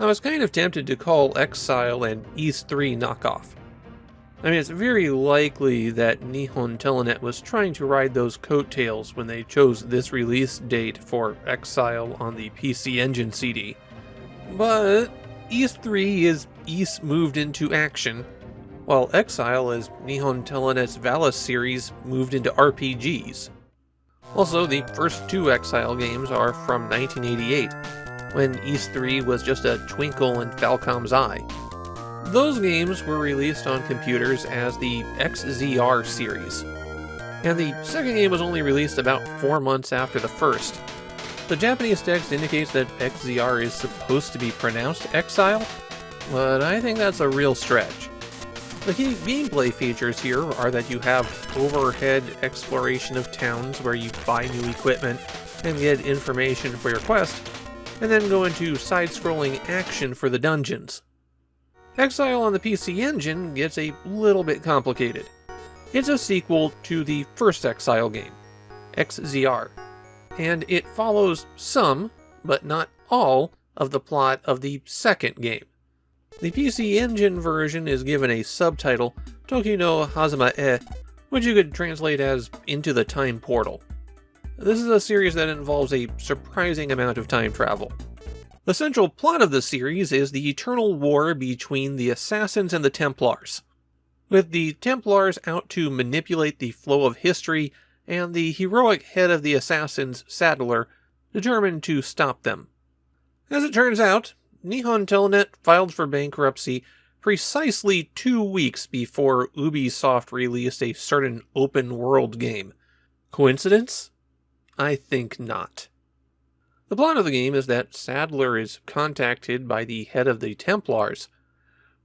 I was kind of tempted to call Exile an Ys 3 knockoff. I mean, it's very likely that Nihon Telenet was trying to ride those coattails when they chose this release date for Exile on the PC Engine CD. But Ys 3 is Ys moved into action, while Exile is Nihon Telenet's Valis series moved into RPGs. Also, the first two Exile games are from 1988, when Ys 3 was just a twinkle in Falcom's eye. Those games were released on computers as the XZR series, and the second game was only released about 4 months after the first. The Japanese text indicates that XZR is supposed to be pronounced Exile, but I think that's a real stretch. The key gameplay features here are that you have overhead exploration of towns where you buy new equipment and get information for your quest, and then go into side-scrolling action for the dungeons. Exile on the PC Engine gets a little bit complicated. It's a sequel to the first Exile game, XZR, and it follows some, but not all, of the plot of the second game. The PC Engine version is given a subtitle, Toki no Hazama e, which you could translate as Into the Time Portal. This is a series that involves a surprising amount of time travel. The central plot of the series is the eternal war between the Assassins and the Templars, with the Templars out to manipulate the flow of history and the heroic head of the Assassins, Saddler, determined to stop them. As it turns out, Nihon Telenet filed for bankruptcy precisely 2 weeks before Ubisoft released a certain open-world game. Coincidence? I think not. The plot of the game is that Saddler is contacted by the head of the Templars.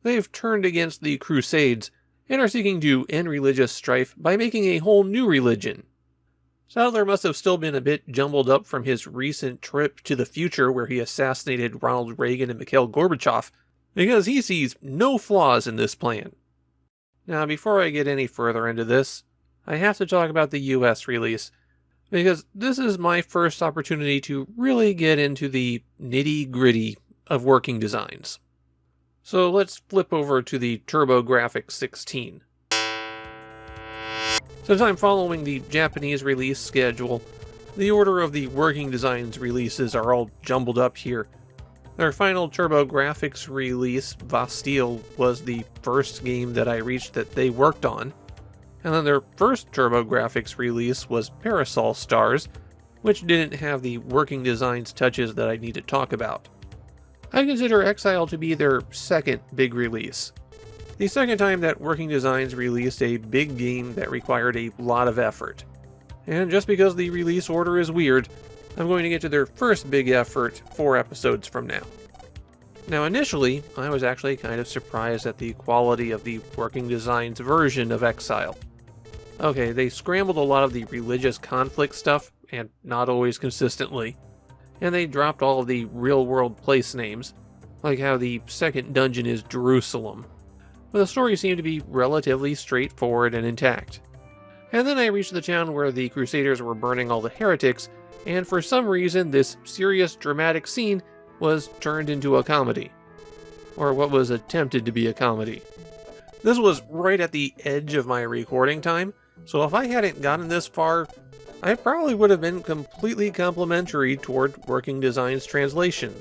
They've turned against the Crusades and are seeking to end religious strife by making a whole new religion. Saddler must have still been a bit jumbled up from his recent trip to the future where he assassinated Ronald Reagan and Mikhail Gorbachev, because he sees no flaws in this plan. Now, before I get any further into this, I have to talk about the US release, because this is my first opportunity to really get into the nitty-gritty of working designs. So let's flip over to the TurboGrafx 16. Since I'm following the Japanese release schedule, the order of the working designs releases are all jumbled up here. Their final TurboGrafx release, Bastille, was the first game that I reached that they worked on, and then their first TurboGrafx release was Parasol Stars, which didn't have the working designs touches that I need to talk about. I consider Exile to be their second big release. The second time that Working Designs released a big game that required a lot of effort. And just because the release order is weird, I'm going to get to their first big effort 4 episodes from now. Now initially, I was actually kind of surprised at the quality of the Working Designs version of Exile. Okay, they scrambled a lot of the religious conflict stuff, and not always consistently, and they dropped all of the real-world place names, like how the second dungeon is Jerusalem. But the story seemed to be relatively straightforward and intact. And then I reached the town where the Crusaders were burning all the heretics, and for some reason this serious dramatic scene was turned into a comedy. Or what was attempted to be a comedy. This was right at the edge of my recording time, so if I hadn't gotten this far, I probably would have been completely complimentary toward Working Designs translation.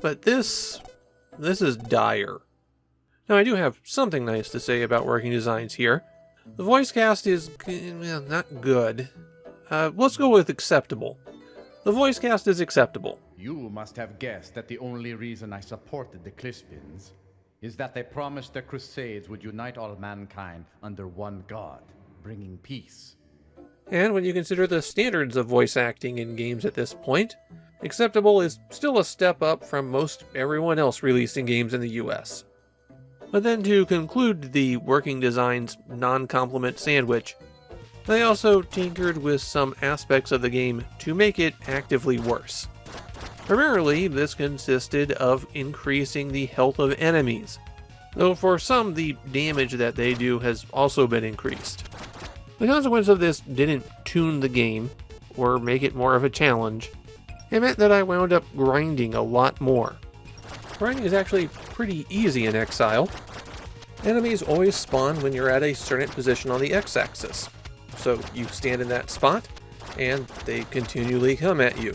But this is dire. Now, I do have something nice to say about Working Designs here. The voice cast is not good. Let's go with acceptable. The voice cast is acceptable. You must have guessed that the only reason I supported the Clispins is that they promised the Crusades would unite all mankind under one god, bringing peace. And when you consider the standards of voice acting in games at this point, acceptable is still a step up from most everyone else releasing games in the US. But then to conclude the Working Designs non-compliment sandwich, they also tinkered with some aspects of the game to make it actively worse. Primarily, this consisted of increasing the health of enemies, though for some the damage that they do has also been increased. The consequence of this didn't tune the game, or make it more of a challenge. It meant that I wound up grinding a lot more. Running is actually pretty easy in Exile. Enemies always spawn when you're at a certain position on the x-axis. So you stand in that spot, and they continually come at you.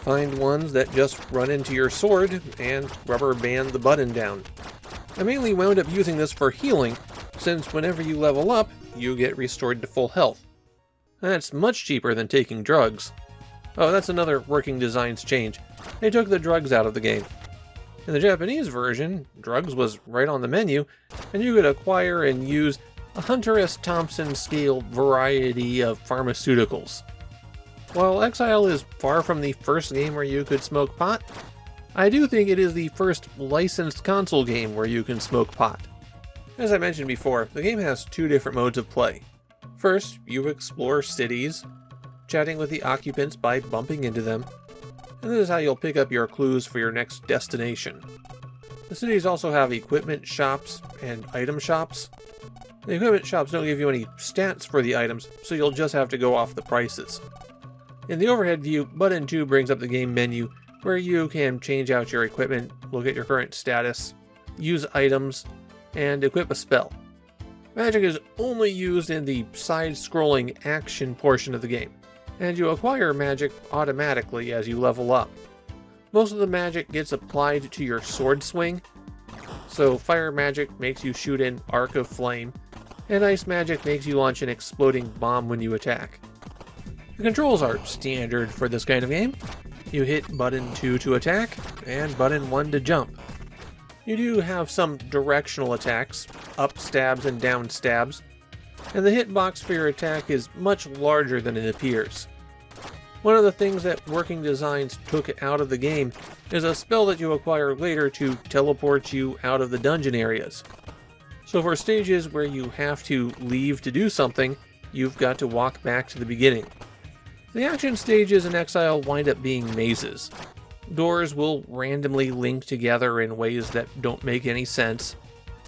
Find ones that just run into your sword, and rubber band the button down. I mainly wound up using this for healing, since whenever you level up, you get restored to full health. That's much cheaper than taking drugs. Oh, that's another Working Designs change. They took the drugs out of the game. In the Japanese version, drugs was right on the menu, and you could acquire and use a Hunter S. Thompson scale variety of pharmaceuticals. While Exile is far from the first game where you could smoke pot, I do think it is the first licensed console game where you can smoke pot. As I mentioned before, the game has two different modes of play. First, you explore cities, chatting with the occupants by bumping into them, and this is how you'll pick up your clues for your next destination. The cities also have equipment shops and item shops. The equipment shops don't give you any stats for the items, so you'll just have to go off the prices. In the overhead view, button 2 brings up the game menu, where you can change out your equipment, look at your current status, use items, and equip a spell. Magic is only used in the side-scrolling action portion of the game, and you acquire magic automatically as you level up. Most of the magic gets applied to your sword swing, so fire magic makes you shoot an arc of flame, and ice magic makes you launch an exploding bomb when you attack. The controls are standard for this kind of game. You hit button 2 to attack, and button 1 to jump. You do have some directional attacks, up stabs and down stabs, and the hitbox for your attack is much larger than it appears. One of the things that Working Designs took out of the game is a spell that you acquire later to teleport you out of the dungeon areas. So for stages where you have to leave to do something, you've got to walk back to the beginning. The action stages in Exile wind up being mazes. Doors will randomly link together in ways that don't make any sense,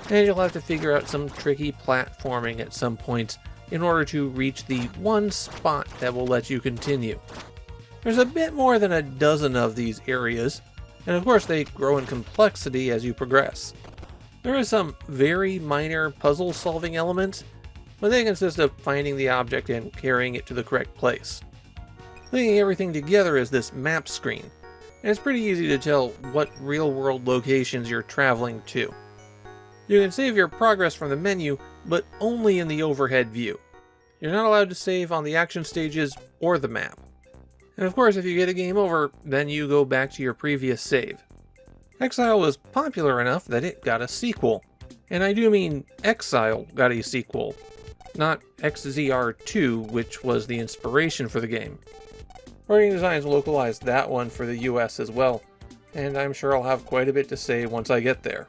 and you'll have to figure out some tricky platforming at some points in order to reach the one spot that will let you continue. There's a bit more than a dozen of these areas, and of course they grow in complexity as you progress. There are some very minor puzzle-solving elements, but they consist of finding the object and carrying it to the correct place. Linking everything together is this map screen, and it's pretty easy to tell what real-world locations you're traveling to. You can save your progress from the menu, but only in the overhead view. You're not allowed to save on the action stages or the map. And of course, if you get a game over, then you go back to your previous save. Exile was popular enough that it got a sequel. And I do mean Exile got a sequel, not XZR2, which was the inspiration for the game. Working Designs localized that one for the US as well, and I'm sure I'll have quite a bit to say once I get there.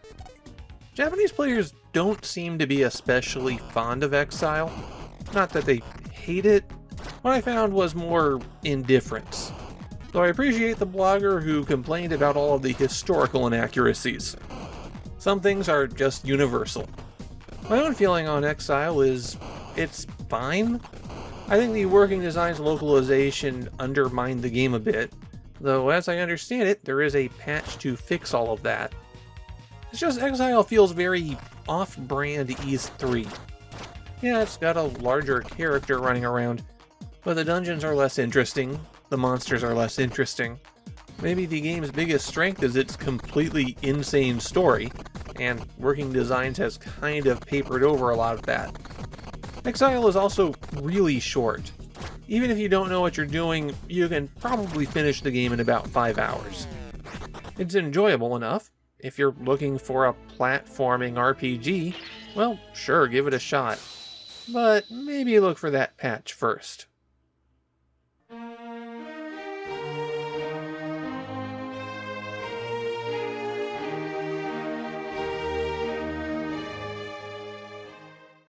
Japanese players don't seem to be especially fond of Exile. Not that they hate it. What I found was more indifference. Though I appreciate the blogger who complained about all of the historical inaccuracies. Some things are just universal. My own feeling on Exile is, it's fine. I think the Working Designs localization undermined the game a bit, though as I understand it, there is a patch to fix all of that. It's just Exile feels very off-brand Ys 3. Yeah, it's got a larger character running around, but the dungeons are less interesting, the monsters are less interesting. Maybe the game's biggest strength is its completely insane story, and Working Designs has kind of papered over a lot of that. Exile is also really short. Even if you don't know what you're doing, you can probably finish the game in about 5 hours. It's enjoyable enough. If you're looking for a platforming RPG, well, sure, give it a shot. But maybe look for that patch first.